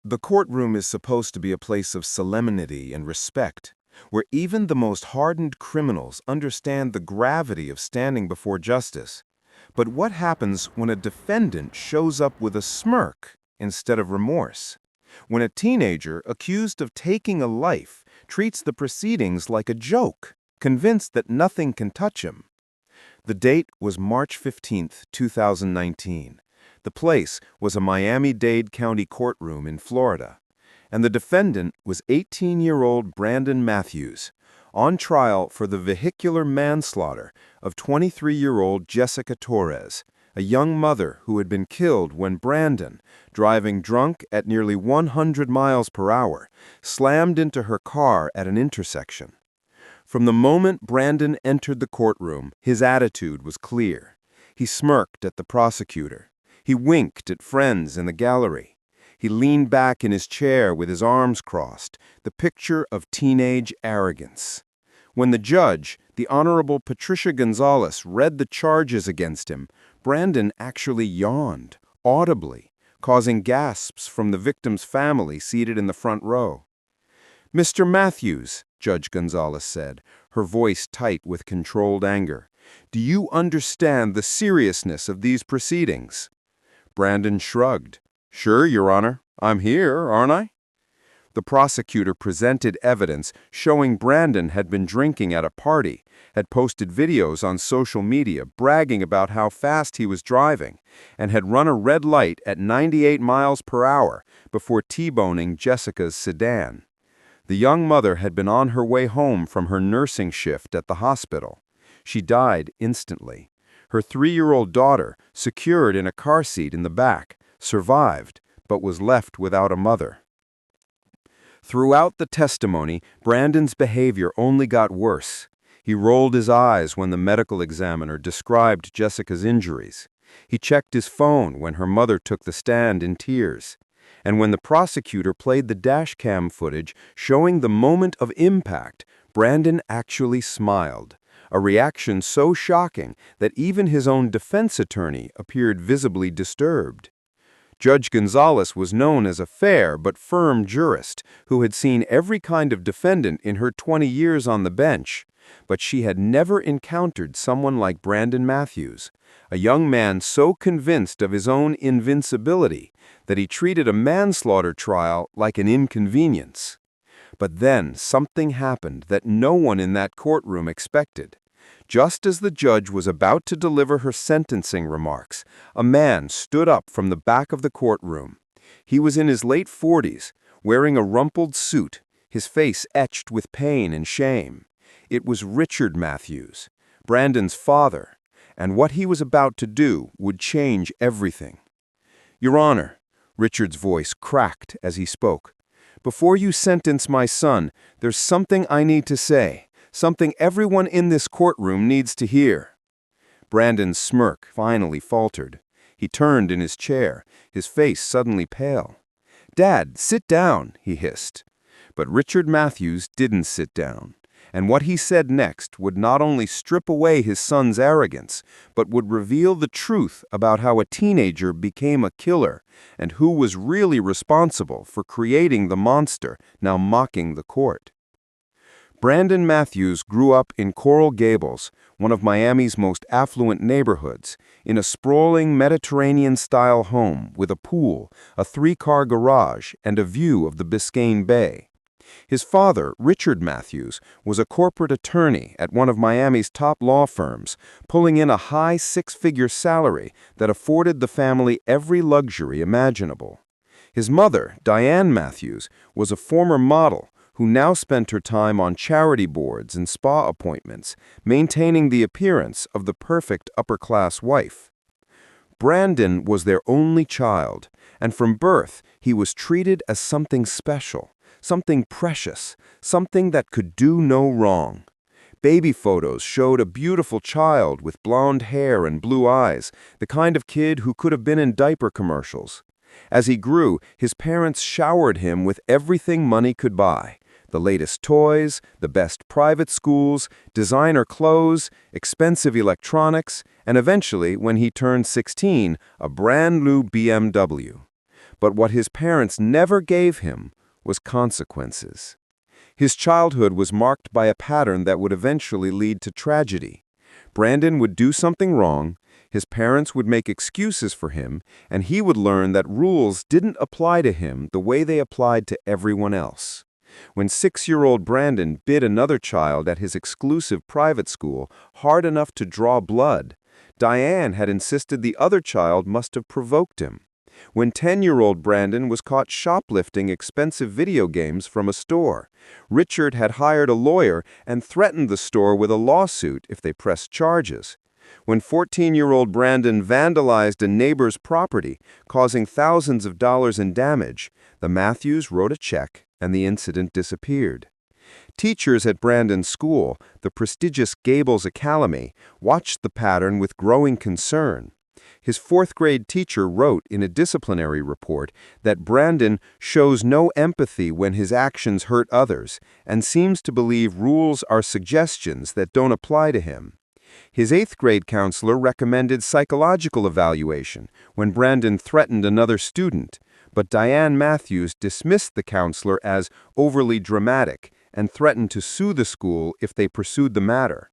The courtroom is supposed to be a place of solemnity and respect, where even the most hardened criminals understand the gravity of standing before justice. But what happens when a defendant shows up with a smirk instead of remorse? When a teenager accused of taking a life treats the proceedings like a joke, convinced that nothing can touch him? The date was March 15, 2019. The place was a Miami-Dade County courtroom in Florida, and the defendant was 18-year-old Brandon Matthews, on trial for the vehicular manslaughter of 23-year-old Jessica Torres, a young mother who had been killed when Brandon, driving drunk at nearly 100 miles per hour, slammed into her car at an intersection. From the moment Brandon entered the courtroom, his attitude was clear. He smirked at the prosecutor. He winked at friends in the gallery. He leaned back in his chair with his arms crossed, the picture of teenage arrogance. When the judge, the Honorable Patricia Gonzalez, read the charges against him, Brandon actually yawned, audibly, causing gasps from the victim's family seated in the front row. "Mr. Matthews," Judge Gonzalez said, her voice tight with controlled anger, "do you understand the seriousness of these proceedings?" Brandon shrugged. "Sure, Your Honor. I'm here, aren't I?" The prosecutor presented evidence showing Brandon had been drinking at a party, had posted videos on social media bragging about how fast he was driving, and had run a red light at 98 miles per hour before T-boning Jessica's sedan. The young mother had been on her way home from her nursing shift at the hospital. She died instantly. Her 3-year-old daughter, secured in a car seat in the back, survived, but was left without a mother. Throughout the testimony, Brandon's behavior only got worse. He rolled his eyes when the medical examiner described Jessica's injuries. He checked his phone when her mother took the stand in tears. And when the prosecutor played the dashcam footage showing the moment of impact, Brandon actually smiled, a reaction so shocking that even his own defense attorney appeared visibly disturbed. Judge Gonzalez was known as a fair but firm jurist who had seen every kind of defendant in her 20 years on the bench, but she had never encountered someone like Brandon Matthews, a young man so convinced of his own invincibility that he treated a manslaughter trial like an inconvenience. But then something happened that no one in that courtroom expected. Just as the judge was about to deliver her sentencing remarks, a man stood up from the back of the courtroom. He was in his late 40s, wearing a rumpled suit, his face etched with pain and shame. It was Richard Matthews, Brandon's father, and what he was about to do would change everything. "Your Honor," Richard's voice cracked as he spoke, "before you sentence my son, there's something I need to say. Something everyone in this courtroom needs to hear." Brandon's smirk finally faltered. He turned in his chair, his face suddenly pale. "Dad, sit down," he hissed. But Richard Matthews didn't sit down, and what he said next would not only strip away his son's arrogance, but would reveal the truth about how a teenager became a killer and who was really responsible for creating the monster now mocking the court. Brandon Matthews grew up in Coral Gables, one of Miami's most affluent neighborhoods, in a sprawling Mediterranean-style home with a pool, a 3-car garage, and a view of the Biscayne Bay. His father, Richard Matthews, was a corporate attorney at one of Miami's top law firms, pulling in a high 6-figure salary that afforded the family every luxury imaginable. His mother, Diane Matthews, was a former model who now spent her time on charity boards and spa appointments, maintaining the appearance of the perfect upper-class wife. Brandon was their only child, and from birth he was treated as something special, something precious, something that could do no wrong. Baby photos showed a beautiful child with blonde hair and blue eyes, the kind of kid who could have been in diaper commercials. As he grew, his parents showered him with everything money could buy: the latest toys, the best private schools, designer clothes, expensive electronics, and eventually, when he turned 16, a brand new BMW. But what his parents never gave him was consequences. His childhood was marked by a pattern that would eventually lead to tragedy. Brandon would do something wrong, his parents would make excuses for him, and he would learn that rules didn't apply to him the way they applied to everyone else. When 6-year-old Brandon bit another child at his exclusive private school hard enough to draw blood, Diane had insisted the other child must have provoked him. When 10-year-old Brandon was caught shoplifting expensive video games from a store, Richard had hired a lawyer and threatened the store with a lawsuit if they pressed charges. When 14-year-old Brandon vandalized a neighbor's property, causing thousands of dollars in damage, the Matthews wrote a check and the incident disappeared. Teachers at Brandon's school, the prestigious Gables Academy, watched the pattern with growing concern. His fourth-grade teacher wrote in a disciplinary report that Brandon shows no empathy when his actions hurt others and seems to believe rules are suggestions that don't apply to him. His 8th-grade counselor recommended psychological evaluation when Brandon threatened another student, but Diane Matthews dismissed the counselor as overly dramatic and threatened to sue the school if they pursued the matter.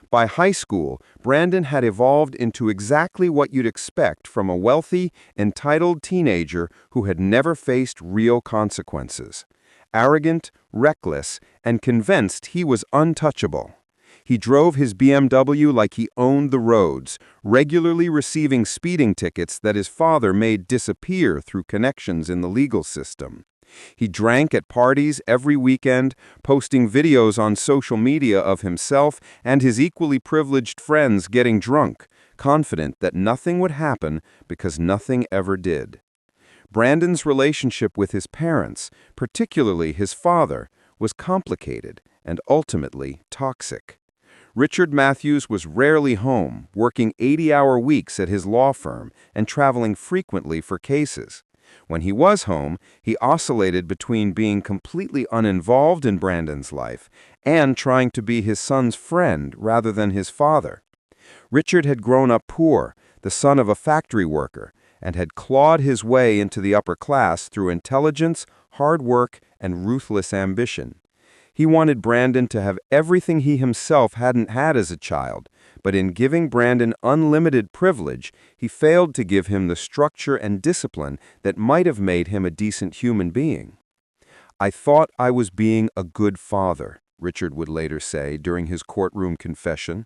By high school, Brandon had evolved into exactly what you'd expect from a wealthy, entitled teenager who had never faced real consequences. Arrogant, reckless, and convinced he was untouchable. He drove his BMW like he owned the roads, regularly receiving speeding tickets that his father made disappear through connections in the legal system. He drank at parties every weekend, posting videos on social media of himself and his equally privileged friends getting drunk, confident that nothing would happen because nothing ever did. Brandon's relationship with his parents, particularly his father, was complicated and ultimately toxic. Richard Matthews was rarely home, working 80-hour weeks at his law firm and traveling frequently for cases. When he was home, he oscillated between being completely uninvolved in Brandon's life and trying to be his son's friend rather than his father. Richard had grown up poor, the son of a factory worker, and had clawed his way into the upper class through intelligence, hard work, and ruthless ambition. He wanted Brandon to have everything he himself hadn't had as a child, but in giving Brandon unlimited privilege, he failed to give him the structure and discipline that might have made him a decent human being. "I thought I was being a good father," Richard would later say during his courtroom confession.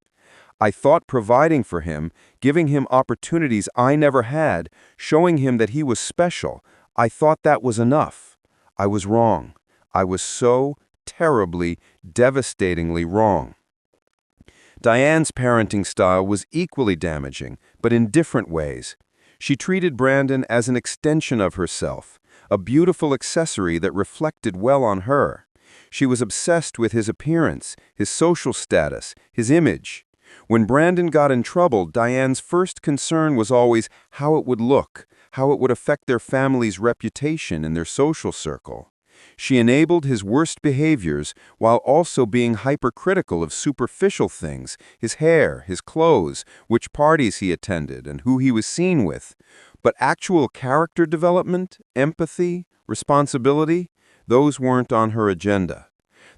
"I thought providing for him, giving him opportunities I never had, showing him that he was special, I thought that was enough. I was wrong. I was so terribly, devastatingly wrong." Diane's parenting style was equally damaging, but in different ways. She treated Brandon as an extension of herself, a beautiful accessory that reflected well on her. She was obsessed with his appearance, his social status, his image. When Brandon got in trouble, Diane's first concern was always how it would look, how it would affect their family's reputation in their social circle. She enabled his worst behaviors while also being hypercritical of superficial things, his hair, his clothes, which parties he attended, and who he was seen with. But actual character development, empathy, responsibility, those weren't on her agenda.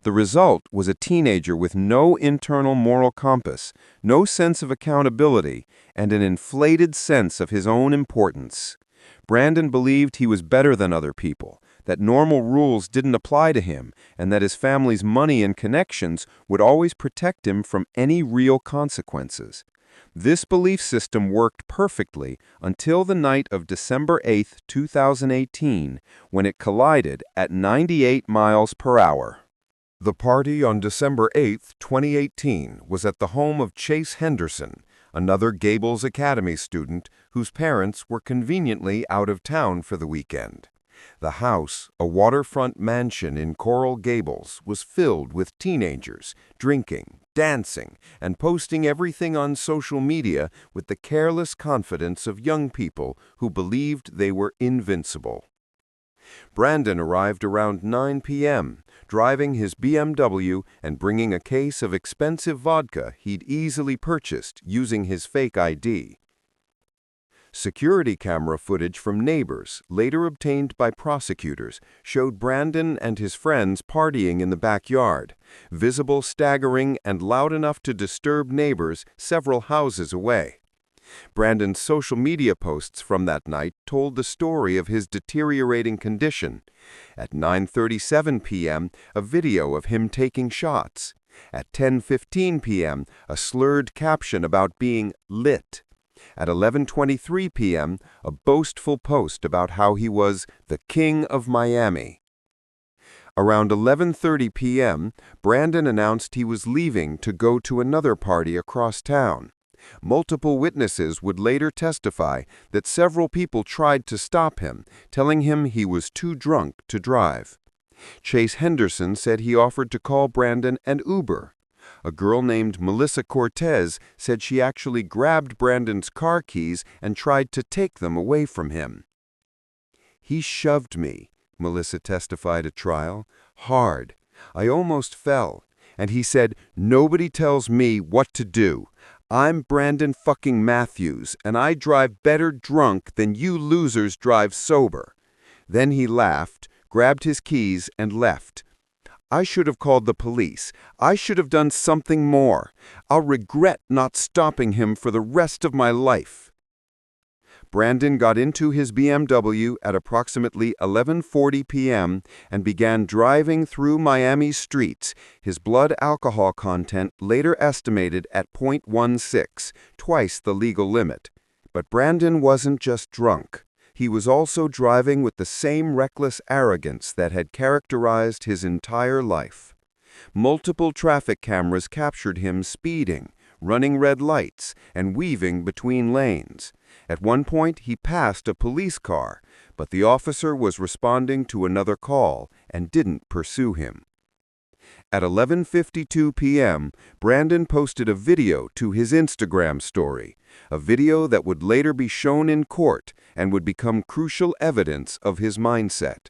The result was a teenager with no internal moral compass, no sense of accountability, and an inflated sense of his own importance. Brandon believed he was better than other people, that normal rules didn't apply to him, and that his family's money and connections would always protect him from any real consequences. This belief system worked perfectly until the night of December 8, 2018, when it collided at 98 miles per hour. The party on December 8, 2018, was at the home of Chase Henderson, another Gables Academy student whose parents were conveniently out of town for the weekend. The house, a waterfront mansion in Coral Gables, was filled with teenagers, drinking, dancing, and posting everything on social media with the careless confidence of young people who believed they were invincible. Brandon arrived around 9 p.m., driving his BMW and bringing a case of expensive vodka he'd easily purchased using his fake ID. Security camera footage from neighbors, later obtained by prosecutors, showed Brandon and his friends partying in the backyard, visible, staggering, and loud enough to disturb neighbors several houses away. Brandon's social media posts from that night told the story of his deteriorating condition. At 9:37 p.m., a video of him taking shots. At 10:15 p.m., a slurred caption about being lit. At 11:23 p.m., a boastful post about how he was the King of Miami. Around 11:30 p.m., Brandon announced he was leaving to go to another party across town. Multiple witnesses would later testify that several people tried to stop him, telling him he was too drunk to drive. Chase Henderson said he offered to call Brandon an Uber. A girl named Melissa Cortez said she actually grabbed Brandon's car keys and tried to take them away from him. "He shoved me," Melissa testified at trial, "hard. I almost fell. And he said, 'Nobody tells me what to do. I'm Brandon fucking Matthews, and I drive better drunk than you losers drive sober.' Then he laughed, grabbed his keys, and left. I should have called the police. I should have done something more. I'll regret not stopping him for the rest of my life." Brandon got into his BMW at approximately 11:40 p.m. and began driving through Miami's streets, his blood alcohol content later estimated at 0.16, twice the legal limit. But Brandon wasn't just drunk. He was also driving with the same reckless arrogance that had characterized his entire life. Multiple traffic cameras captured him speeding, running red lights, and weaving between lanes. At one point, he passed a police car, but the officer was responding to another call and didn't pursue him. At 11:52 p.m., Brandon posted a video to his Instagram story, a video that would later be shown in court and would become crucial evidence of his mindset.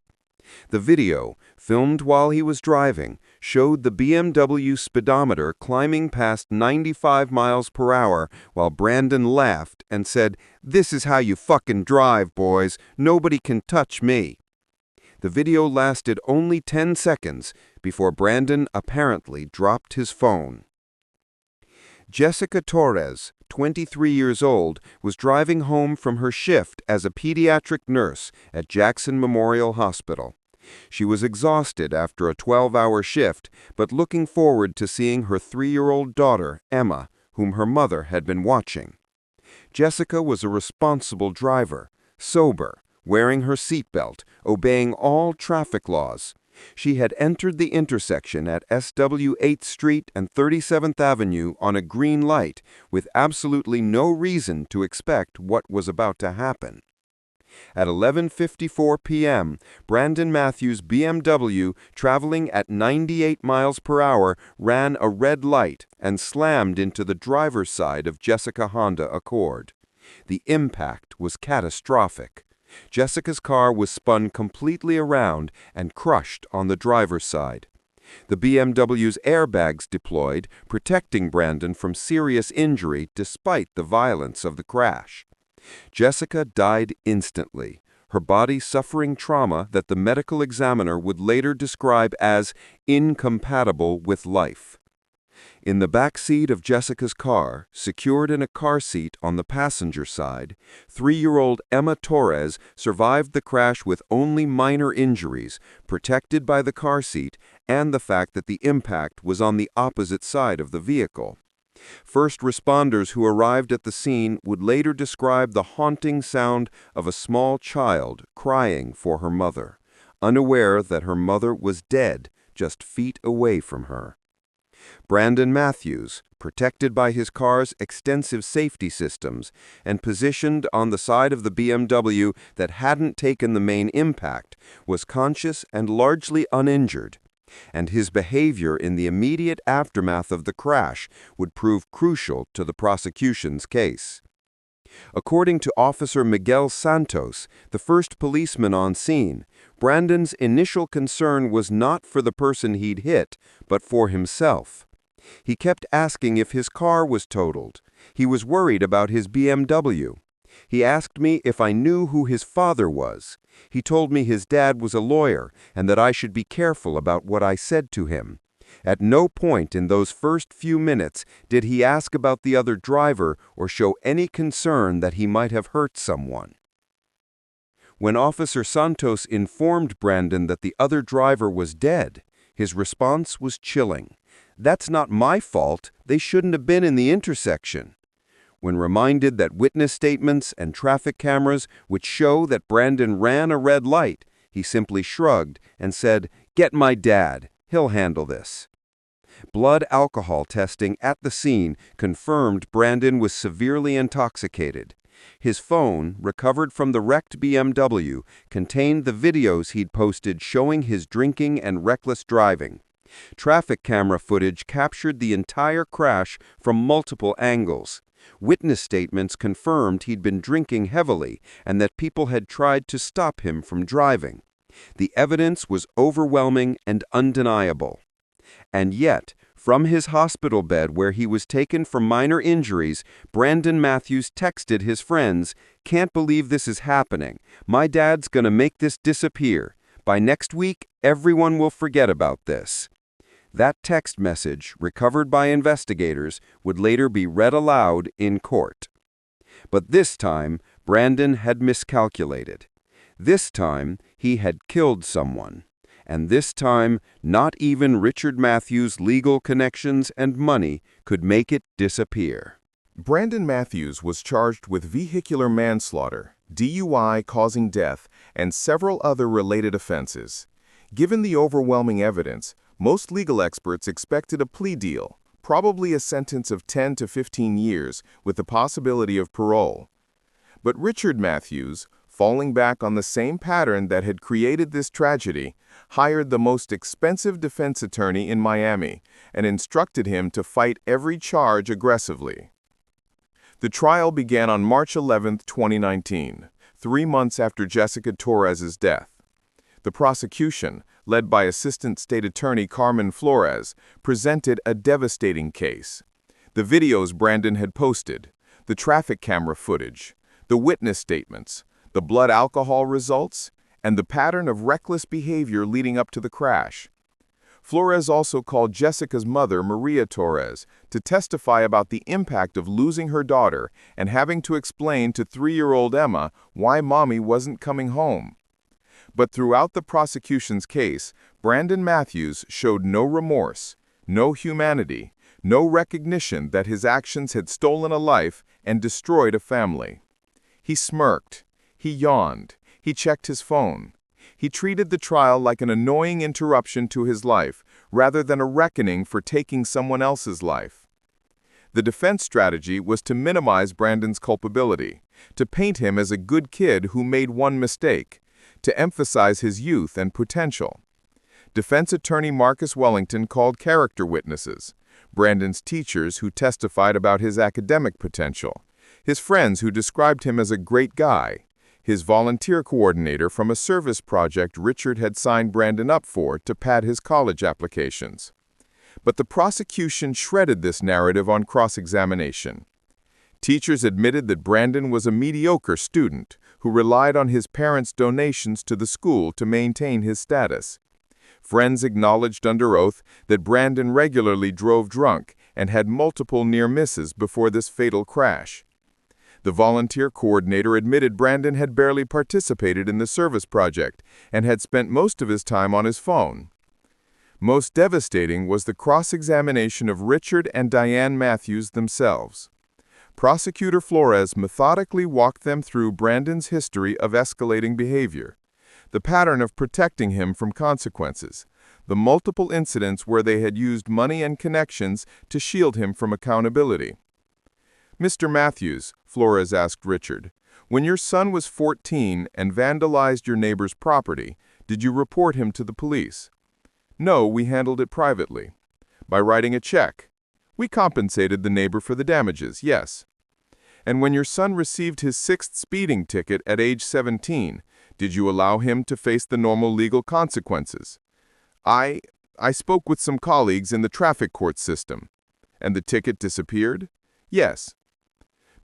The video, filmed while he was driving, showed the BMW speedometer climbing past 95 miles per hour while Brandon laughed and said, "This is how you fucking drive, boys. Nobody can touch me." The video lasted only 10 seconds before Brandon apparently dropped his phone. Jessica Torres, 23 years old, was driving home from her shift as a pediatric nurse at Jackson Memorial Hospital. She was exhausted after a 12-hour shift, but looking forward to seeing her 3-year-old daughter, Emma, whom her mother had been watching. Jessica was a responsible driver, sober, wearing her seatbelt, obeying all traffic laws. She had entered the intersection at SW 8th Street and 37th Avenue on a green light with absolutely no reason to expect what was about to happen. At 11:54 p.m., Brandon Matthews' BMW, traveling at 98 miles per hour, ran a red light and slammed into the driver's side of Jessica Honda Accord. The impact was catastrophic. Jessica's car was spun completely around and crushed on the driver's side. The BMW's airbags deployed, protecting Brandon from serious injury despite the violence of the crash. Jessica died instantly, her body suffering trauma that the medical examiner would later describe as incompatible with life. In the back seat of Jessica's car, secured in a car seat on the passenger side, 3-year-old Emma Torres survived the crash with only minor injuries, protected by the car seat and the fact that the impact was on the opposite side of the vehicle. First responders who arrived at the scene would later describe the haunting sound of a small child crying for her mother, unaware that her mother was dead just feet away from her. Brandon Matthews, protected by his car's extensive safety systems and positioned on the side of the BMW that hadn't taken the main impact, was conscious and largely uninjured, and his behavior in the immediate aftermath of the crash would prove crucial to the prosecution's case. According to Officer Miguel Santos, the first policeman on scene, Brandon's initial concern was not for the person he'd hit, but for himself. He kept asking if his car was totaled. He was worried about his BMW. He asked me if I knew who his father was. He told me his dad was a lawyer and that I should be careful about what I said to him. At no point in those first few minutes did he ask about the other driver or show any concern that he might have hurt someone. When Officer Santos informed Brandon that the other driver was dead, his response was chilling. "That's not my fault. They shouldn't have been in the intersection." When reminded that witness statements and traffic cameras would show that Brandon ran a red light, he simply shrugged and said, "Get my dad. He'll handle this." Blood alcohol testing at the scene confirmed Brandon was severely intoxicated. His phone, recovered from the wrecked BMW, contained the videos he'd posted showing his drinking and reckless driving. Traffic camera footage captured the entire crash from multiple angles. Witness statements confirmed he'd been drinking heavily and that people had tried to stop him from driving. The evidence was overwhelming and undeniable. And yet, from his hospital bed where he was taken for minor injuries, Brandon Matthews texted his friends, "Can't believe this is happening. My dad's gonna make this disappear. By next week, everyone will forget about this." That text message, recovered by investigators, would later be read aloud in court. But this time, Brandon had miscalculated. This time, he had killed someone. And this time, not even Richard Matthews' legal connections and money could make it disappear. Brandon Matthews was charged with vehicular manslaughter, DUI causing death, and several other related offenses. Given the overwhelming evidence, most legal experts expected a plea deal, probably a sentence of 10 to 15 years with the possibility of parole. But Richard Matthews, falling back on the same pattern that had created this tragedy, hired the most expensive defense attorney in Miami and instructed him to fight every charge aggressively. The trial began on March 11, 2019, 3 months after Jessica Torres's death. The prosecution, led by Assistant State Attorney Carmen Flores, presented a devastating case. The videos Brandon had posted, the traffic camera footage, the witness statements, the blood alcohol results, and the pattern of reckless behavior leading up to the crash. Flores also called Jessica's mother, Maria Torres, to testify about the impact of losing her daughter and having to explain to 3-year-old Emma why mommy wasn't coming home. But throughout the prosecution's case, Brandon Matthews showed no remorse, no humanity, no recognition that his actions had stolen a life and destroyed a family. He smirked. He yawned. He checked his phone. He treated the trial like an annoying interruption to his life, rather than a reckoning for taking someone else's life. The defense strategy was to minimize Brandon's culpability, to paint him as a good kid who made one mistake, to emphasize his youth and potential. Defense attorney Marcus Wellington called character witnesses, Brandon's teachers who testified about his academic potential, his friends who described him as a great guy, his volunteer coordinator from a service project Richard had signed Brandon up for to pad his college applications. But the prosecution shredded this narrative on cross-examination. Teachers admitted that Brandon was a mediocre student who relied on his parents' donations to the school to maintain his status. Friends acknowledged under oath that Brandon regularly drove drunk and had multiple near misses before this fatal crash. The volunteer coordinator admitted Brandon had barely participated in the service project and had spent most of his time on his phone. Most devastating was the cross-examination of Richard and Diane Matthews themselves. Prosecutor Flores methodically walked them through Brandon's history of escalating behavior, the pattern of protecting him from consequences, the multiple incidents where they had used money and connections to shield him from accountability. "Mr. Matthews," Flores asked Richard, "when your son was 14 and vandalized your neighbor's property, did you report him to the police?" "No, we handled it privately." "By writing a check?" "We compensated the neighbor for the damages, yes." "And when your son received his 6th speeding ticket at age 17, did you allow him to face the normal legal consequences?" I spoke with some colleagues in the traffic court system." "And the ticket disappeared?" "Yes."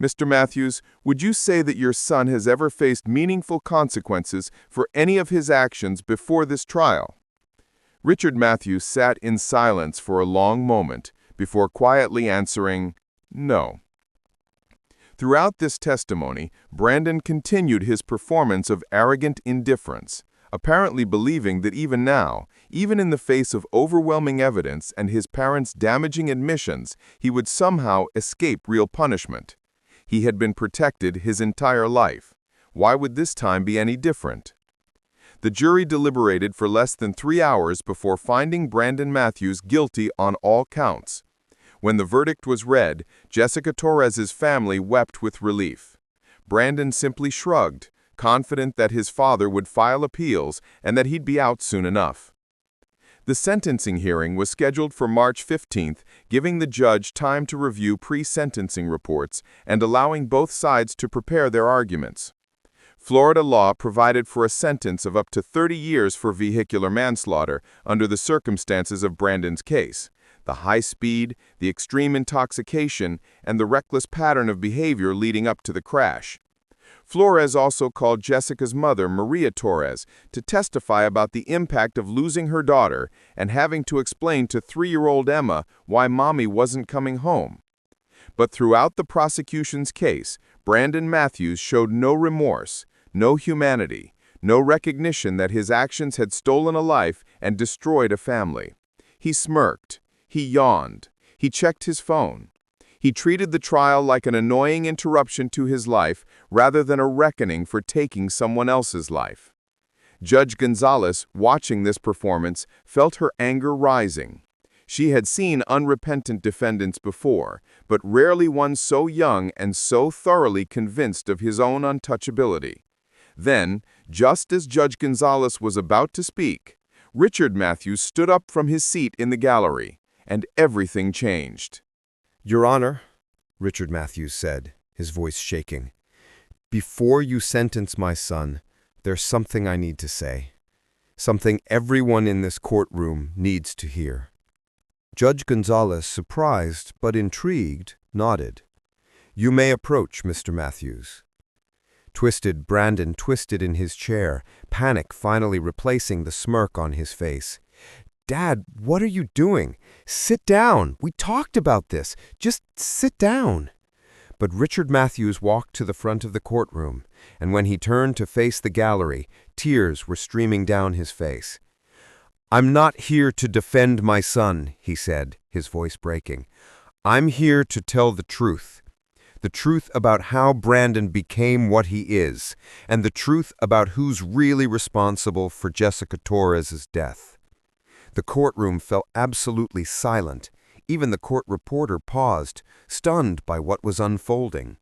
Mr. Matthews, would you say that your son has ever faced meaningful consequences for any of his actions before this trial? Richard Matthews sat in silence for a long moment before quietly answering, "No." Throughout this testimony, Brandon continued his performance of arrogant indifference, apparently believing that even now, even in the face of overwhelming evidence and his parents' damaging admissions, he would somehow escape real punishment. He had been protected his entire life. Why would this time be any different? The jury deliberated for less than 3 hours before finding Brandon Matthews guilty on all counts. When the verdict was read, Jessica Torres's family wept with relief. Brandon simply shrugged, confident that his father would file appeals and that he'd be out soon enough. The sentencing hearing was scheduled for March 15th, giving the judge time to review pre-sentencing reports and allowing both sides to prepare their arguments. Florida law provided for a sentence of up to 30 years for vehicular manslaughter under the circumstances of Brandon's case: the high speed, the extreme intoxication, and the reckless pattern of behavior leading up to the crash. Flores also called Jessica's mother, Maria Torres, to testify about the impact of losing her daughter and having to explain to 3-year-old Emma why mommy wasn't coming home. But throughout the prosecution's case, Brandon Matthews showed no remorse, no humanity, no recognition that his actions had stolen a life and destroyed a family. He smirked, he yawned, he checked his phone. He treated the trial like an annoying interruption to his life rather than a reckoning for taking someone else's life. Judge Gonzalez, watching this performance, felt her anger rising. She had seen unrepentant defendants before, but rarely one so young and so thoroughly convinced of his own untouchability. Then, just as Judge Gonzalez was about to speak, Richard Matthews stood up from his seat in the gallery, and everything changed. Your Honor, Richard Matthews said, his voice shaking, before you sentence my son, there's something I need to say. Something everyone in this courtroom needs to hear. Judge Gonzalez, surprised but intrigued, nodded. You may approach, Mr. Matthews. Brandon twisted in his chair, panic finally replacing the smirk on his face. Dad, what are you doing? Sit down. We talked about this. Just sit down. But Richard Matthews walked to the front of the courtroom, and when he turned to face the gallery, tears were streaming down his face. I'm not here to defend my son, he said, his voice breaking. I'm here to tell the truth. The truth about how Brandon became what he is, and the truth about who's really responsible for Jessica Torres's death. The courtroom fell absolutely silent. Even the court reporter paused, stunned by what was unfolding.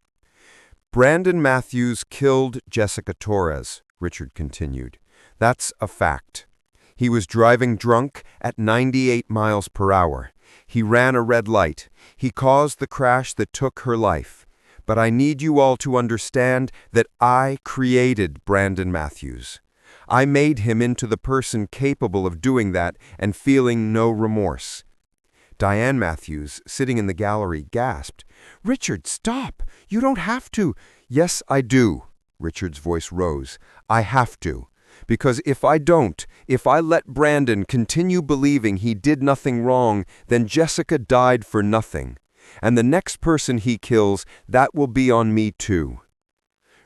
Brandon Matthews killed Jessica Torres, Richard continued. That's a fact. He was driving drunk at 98 miles per hour. He ran a red light. He caused the crash that took her life. But I need you all to understand that I created Brandon Matthews. I made him into the person capable of doing that and feeling no remorse. Diane Matthews, sitting in the gallery, gasped, Richard, stop! You don't have to. Yes, I do. Richard's voice rose. I have to. Because if I don't, if I let Brandon continue believing he did nothing wrong, then Jessica died for nothing. And the next person he kills, that will be on me too.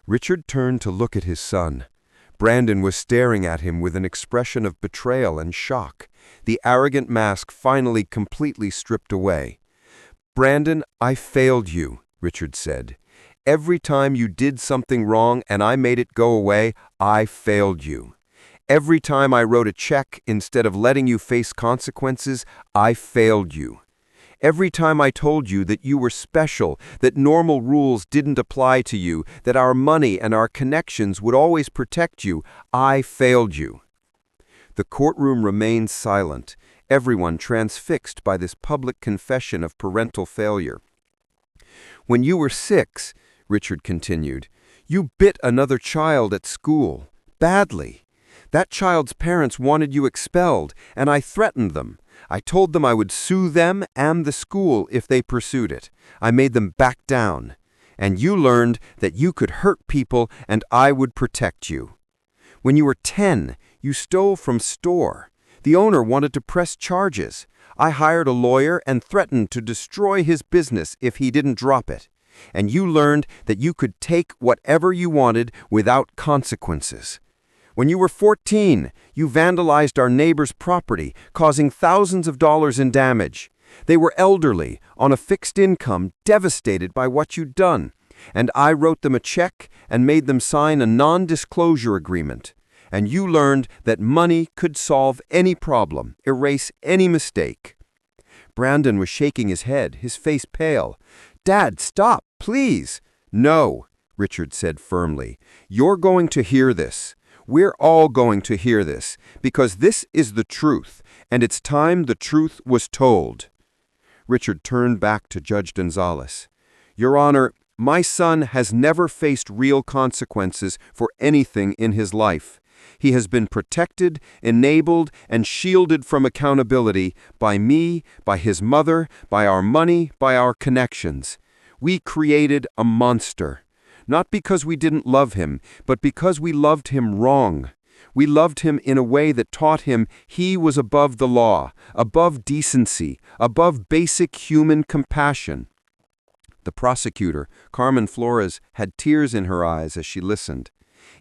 Richard turned to look at his son. Brandon was staring at him with an expression of betrayal and shock, the arrogant mask finally completely stripped away. Brandon, I failed you, Richard said. Every time you did something wrong and I made it go away, I failed you. Every time I wrote a check instead of letting you face consequences, I failed you. Every time I told you that you were special, that normal rules didn't apply to you, that our money and our connections would always protect you, I failed you. The courtroom remained silent, everyone transfixed by this public confession of parental failure. When you were 6, Richard continued, you bit another child at school, badly. That child's parents wanted you expelled, and I threatened them. I told them I would sue them and the school if they pursued it. I made them back down. And you learned that you could hurt people and I would protect you. When you were 10, you stole from store. The owner wanted to press charges. I hired a lawyer and threatened to destroy his business if he didn't drop it. And you learned that you could take whatever you wanted without consequences. When you were 14, you vandalized our neighbor's property, causing thousands of dollars in damage. They were elderly, on a fixed income, devastated by what you'd done. And I wrote them a check and made them sign a non-disclosure agreement. And you learned that money could solve any problem, erase any mistake. Brandon was shaking his head, his face pale. "Dad, stop, please." "No," Richard said firmly. "You're going to hear this. We're all going to hear this, because this is the truth, and it's time the truth was told." Richard turned back to Judge Gonzalez. "Your Honor, my son has never faced real consequences for anything in his life. He has been protected, enabled, and shielded from accountability by me, by his mother, by our money, by our connections. We created a monster. Not because we didn't love him, but because we loved him wrong. We loved him in a way that taught him he was above the law, above decency, above basic human compassion." The prosecutor, Carmen Flores, had tears in her eyes as she listened.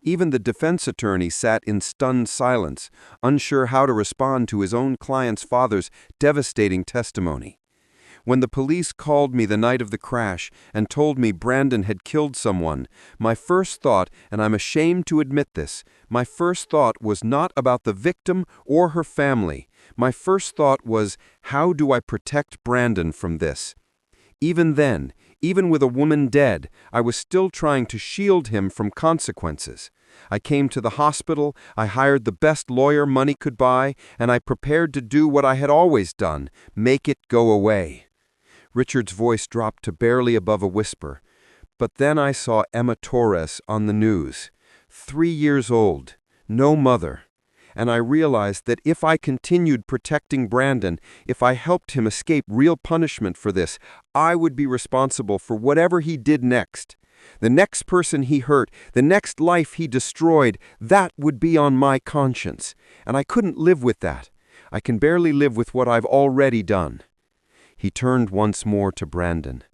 Even the defense attorney sat in stunned silence, unsure how to respond to his own client's father's devastating testimony. When the police called me the night of the crash and told me Brandon had killed someone, my first thought, and I'm ashamed to admit this, my first thought was not about the victim or her family. My first thought was, how do I protect Brandon from this? Even then, even with a woman dead, I was still trying to shield him from consequences. I came to the hospital, I hired the best lawyer money could buy, and I prepared to do what I had always done, make it go away. Richard's voice dropped to barely above a whisper. But then I saw Emma Torres on the news. 3 years old, no mother. And I realized that if I continued protecting Brandon, if I helped him escape real punishment for this, I would be responsible for whatever he did next. The next person he hurt, the next life he destroyed, that would be on my conscience. And I couldn't live with that. I can barely live with what I've already done. He turned once more to Brandon.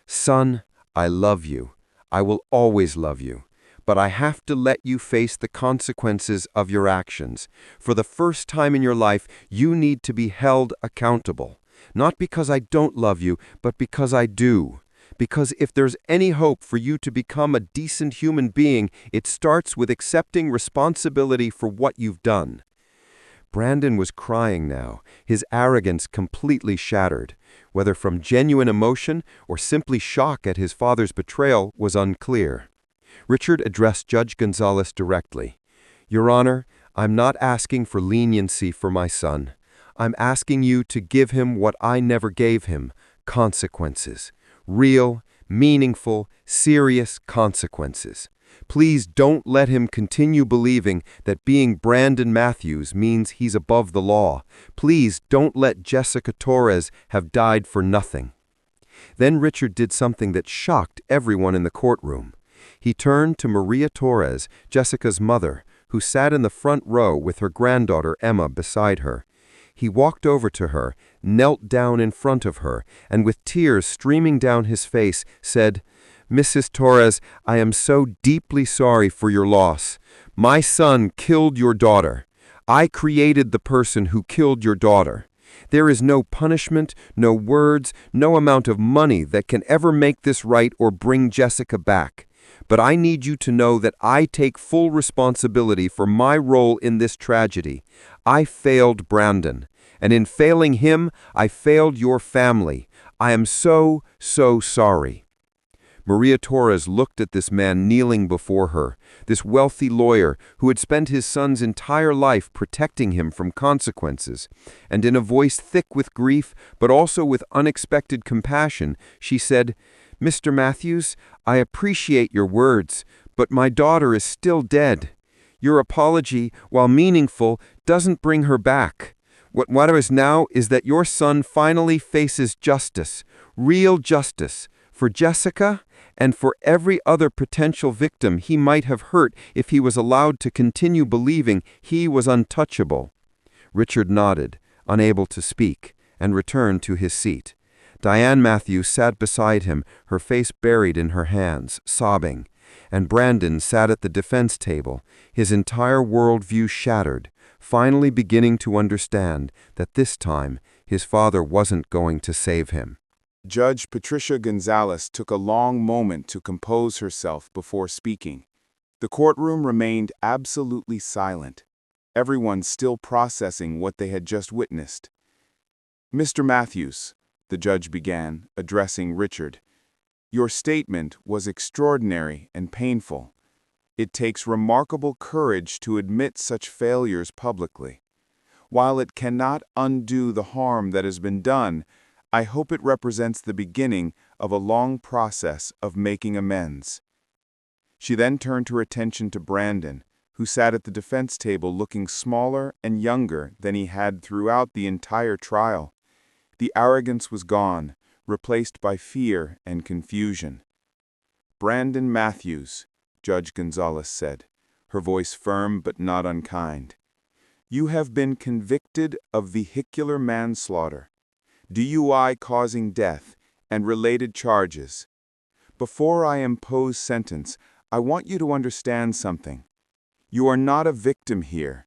"Son, I love you. I will always love you. But I have to let you face the consequences of your actions. For the first time in your life, you need to be held accountable. Not because I don't love you, but because I do. Because if there's any hope for you to become a decent human being, it starts with accepting responsibility for what you've done." Brandon was crying now, his arrogance completely shattered. Whether from genuine emotion or simply shock at his father's betrayal was unclear. Richard addressed Judge Gonzalez directly. "Your Honor, I'm not asking for leniency for my son. I'm asking you to give him what I never gave him, consequences. Real, meaningful, serious consequences. Please don't let him continue believing that being Brandon Matthews means he's above the law. Please don't let Jessica Torres have died for nothing." Then Richard did something that shocked everyone in the courtroom. He turned to Maria Torres, Jessica's mother, who sat in the front row with her granddaughter Emma beside her. He walked over to her, knelt down in front of her, and with tears streaming down his face, said, "Mrs. Torres, I am so deeply sorry for your loss. My son killed your daughter. I created the person who killed your daughter. There is no punishment, no words, no amount of money that can ever make this right or bring Jessica back. But I need you to know that I take full responsibility for my role in this tragedy. I failed Brandon, and in failing him, I failed your family. I am so, so sorry." Maria Torres looked at this man kneeling before her, this wealthy lawyer who had spent his son's entire life protecting him from consequences, and in a voice thick with grief, but also with unexpected compassion, she said, "Mr. Matthews, I appreciate your words, but my daughter is still dead. Your apology, while meaningful, doesn't bring her back. What matters now is that your son finally faces justice, real justice, for Jessica and for every other potential victim he might have hurt if he was allowed to continue believing he was untouchable. Richard nodded, unable to speak, and returned to his seat. Diane Matthews sat beside him, her face buried in her hands, sobbing, and Brandon sat at the defense table, his entire worldview shattered, finally beginning to understand that this time his father wasn't going to save him. Judge Patricia Gonzalez took a long moment to compose herself before speaking. The courtroom remained absolutely silent, everyone still processing what they had just witnessed. "Mr. Matthews," the judge began, addressing Richard, "your statement was extraordinary and painful. It takes remarkable courage to admit such failures publicly. While it cannot undo the harm that has been done, I hope it represents the beginning of a long process of making amends." She then turned her attention to Brandon, who sat at the defense table looking smaller and younger than he had throughout the entire trial. The arrogance was gone, replaced by fear and confusion. "Brandon Matthews," Judge Gonzalez said, her voice firm but not unkind, "you have been convicted of vehicular manslaughter, DUI causing death, and related charges. Before I impose sentence, I want you to understand something. You are not a victim here.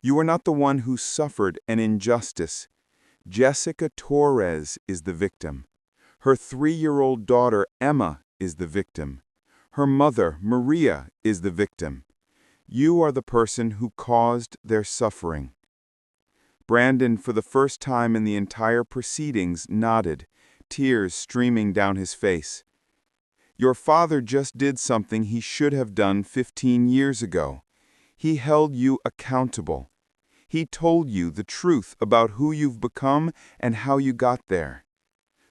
You are not the one who suffered an injustice. Jessica Torres is the victim. Her 3-year-old daughter, Emma, is the victim. Her mother, Maria, is the victim. You are the person who caused their suffering." Brandon, for the first time in the entire proceedings, nodded, tears streaming down his face. "Your father just did something he should have done 15 years ago. He held you accountable. He told you the truth about who you've become and how you got there.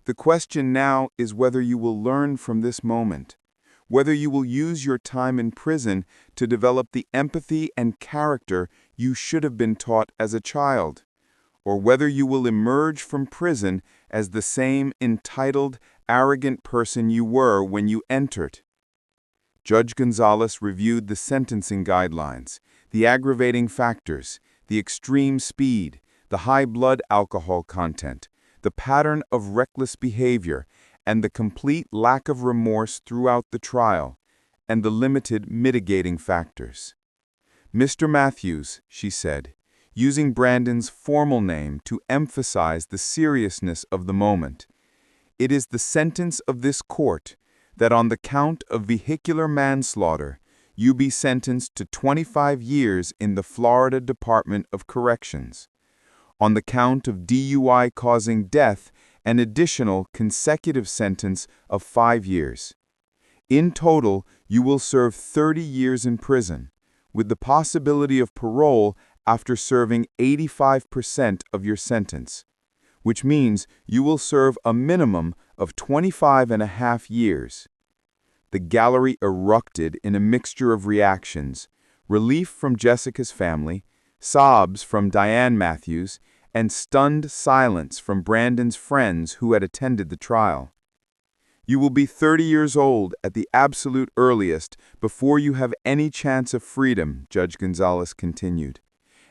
The question now is whether you will learn from this moment, whether you will use your time in prison to develop the empathy and character you should have been taught as a child, or whether you will emerge from prison as the same entitled, arrogant person you were when you entered." Judge Gonzalez reviewed the sentencing guidelines, the aggravating factors, the extreme speed, the high blood alcohol content, the pattern of reckless behavior, and the complete lack of remorse throughout the trial, and the limited mitigating factors. "Mr. Matthews," she said, using Brandon's formal name to emphasize the seriousness of the moment, "it is the sentence of this court that on the count of vehicular manslaughter, you be sentenced to 25 years in the Florida Department of Corrections. On the count of DUI causing death, an additional consecutive sentence of 5 years. In total, you will serve 30 years in prison, with the possibility of parole after serving 85% of your sentence, which means you will serve a minimum of 25.5 years. The gallery erupted in a mixture of reactions: relief from Jessica's family, sobs from Diane Matthews, and stunned silence from Brandon's friends who had attended the trial. "You will be 30 years old at the absolute earliest before you have any chance of freedom," Judge Gonzalez continued.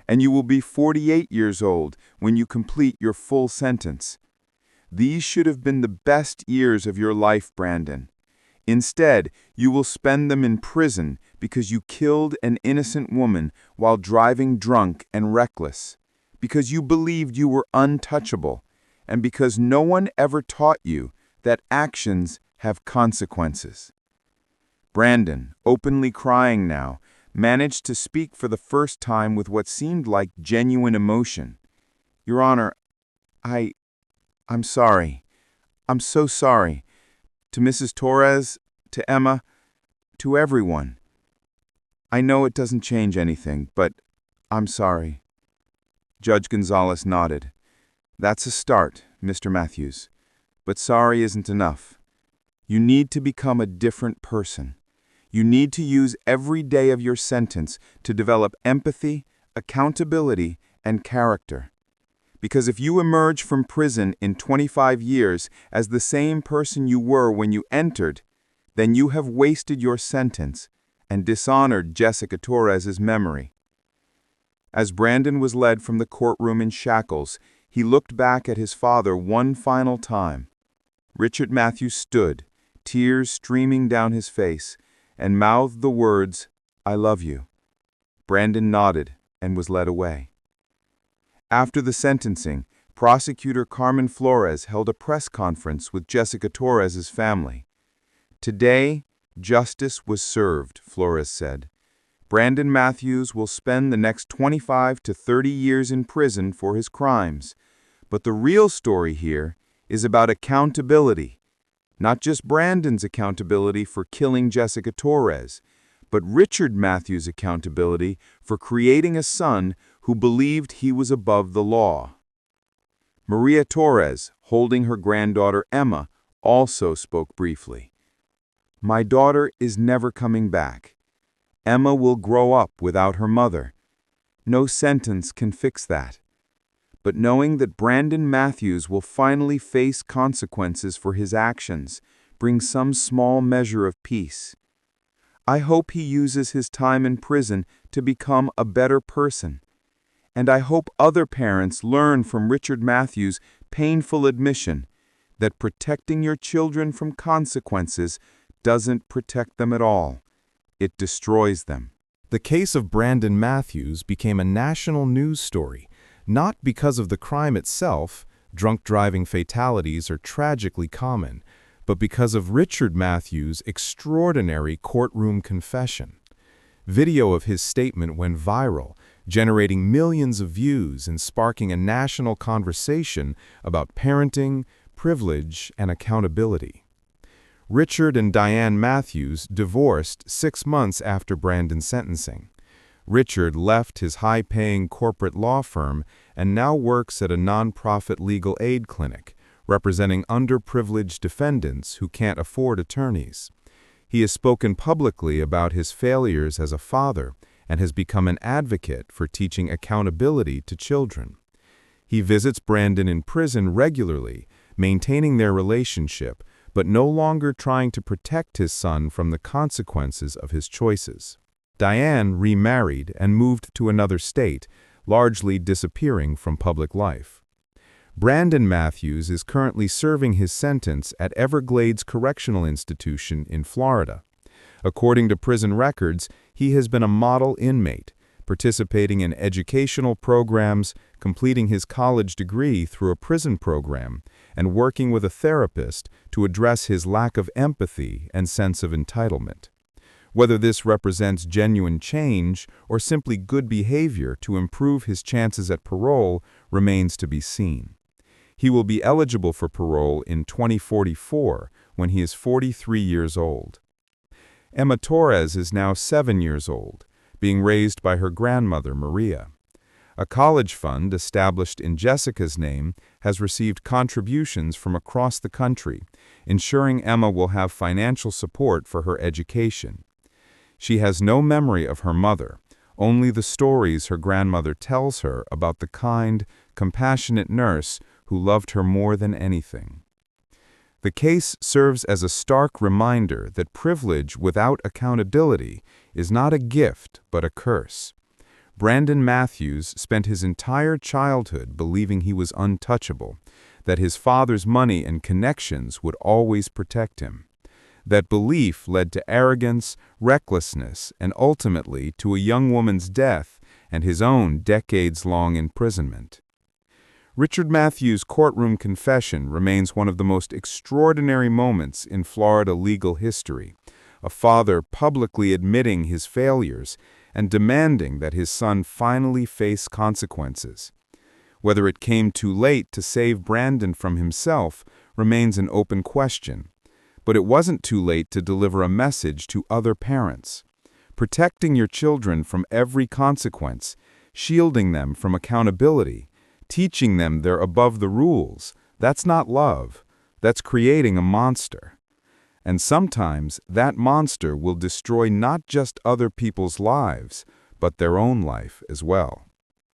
"And you will be 48 years old when you complete your full sentence. These should have been the best years of your life, Brandon. Instead, you will spend them in prison because you killed an innocent woman while driving drunk and reckless, because you believed you were untouchable, and because no one ever taught you that actions have consequences." Brandon, openly crying now, managed to speak for the first time with what seemed like genuine emotion. "Your Honor, I'm sorry. I'm so sorry. To Mrs. Torres, to Emma, to everyone. I know it doesn't change anything, but I'm sorry." Judge Gonzalez nodded. "That's a start, Mr. Matthews. But sorry isn't enough. You need to become a different person. You need to use every day of your sentence to develop empathy, accountability, and character. Because if you emerge from prison in 25 years as the same person you were when you entered, then you have wasted your sentence and dishonored Jessica Torres's memory." As Brandon was led from the courtroom in shackles, he looked back at his father one final time. Richard Matthews stood, tears streaming down his face, and mouthed the words, "I love you." Brandon nodded and was led away. After the sentencing, Prosecutor Carmen Flores held a press conference with Jessica Torres's family. "Today, justice was served," Flores said. "Brandon Matthews will spend the next 25 to 30 years in prison for his crimes. But the real story here is about accountability. Not just Brandon's accountability for killing Jessica Torres, but Richard Matthews' accountability for creating a son who believed he was above the law." Maria Torres, holding her granddaughter Emma, also spoke briefly. "My daughter is never coming back. Emma will grow up without her mother. No sentence can fix that. But knowing that Brandon Matthews will finally face consequences for his actions brings some small measure of peace. I hope he uses his time in prison to become a better person. And I hope other parents learn from Richard Matthews' painful admission that protecting your children from consequences doesn't protect them at all. It destroys them." The case of Brandon Matthews became a national news story, not because of the crime itself. Drunk driving fatalities are tragically common, but because of Richard Matthews' extraordinary courtroom confession. Video of his statement went viral, generating millions of views and sparking a national conversation about parenting, privilege, and accountability. Richard and Diane Matthews divorced 6 months after Brandon's sentencing. Richard left his high-paying corporate law firm and now works at a nonprofit legal aid clinic, representing underprivileged defendants who can't afford attorneys. He has spoken publicly about his failures as a father and has become an advocate for teaching accountability to children. He visits Brandon in prison regularly, maintaining their relationship, but no longer trying to protect his son from the consequences of his choices. Diane remarried and moved to another state, largely disappearing from public life. Brandon Matthews is currently serving his sentence at Everglades Correctional Institution in Florida. According to prison records, he has been a model inmate, participating in educational programs, completing his college degree through a prison program, and working with a therapist to address his lack of empathy and sense of entitlement. Whether this represents genuine change or simply good behavior to improve his chances at parole remains to be seen. He will be eligible for parole in 2044 when he is 43 years old. Emma Torres is now 7 years old, being raised by her grandmother, Maria. A college fund established in Jessica's name has received contributions from across the country, ensuring Emma will have financial support for her education. She has no memory of her mother, only the stories her grandmother tells her about the kind, compassionate nurse who loved her more than anything. The case serves as a stark reminder that privilege without accountability is not a gift but a curse. Brandon Matthews spent his entire childhood believing he was untouchable, that his father's money and connections would always protect him. That belief led to arrogance, recklessness, and ultimately to a young woman's death and his own decades-long imprisonment. Richard Matthews' courtroom confession remains one of the most extraordinary moments in Florida legal history, a father publicly admitting his failures and demanding that his son finally face consequences. Whether it came too late to save Brandon from himself remains an open question, but it wasn't too late to deliver a message to other parents. Protecting your children from every consequence, shielding them from accountability, teaching them they're above the rules, that's not love, that's creating a monster. And sometimes that monster will destroy not just other people's lives, but their own life as well.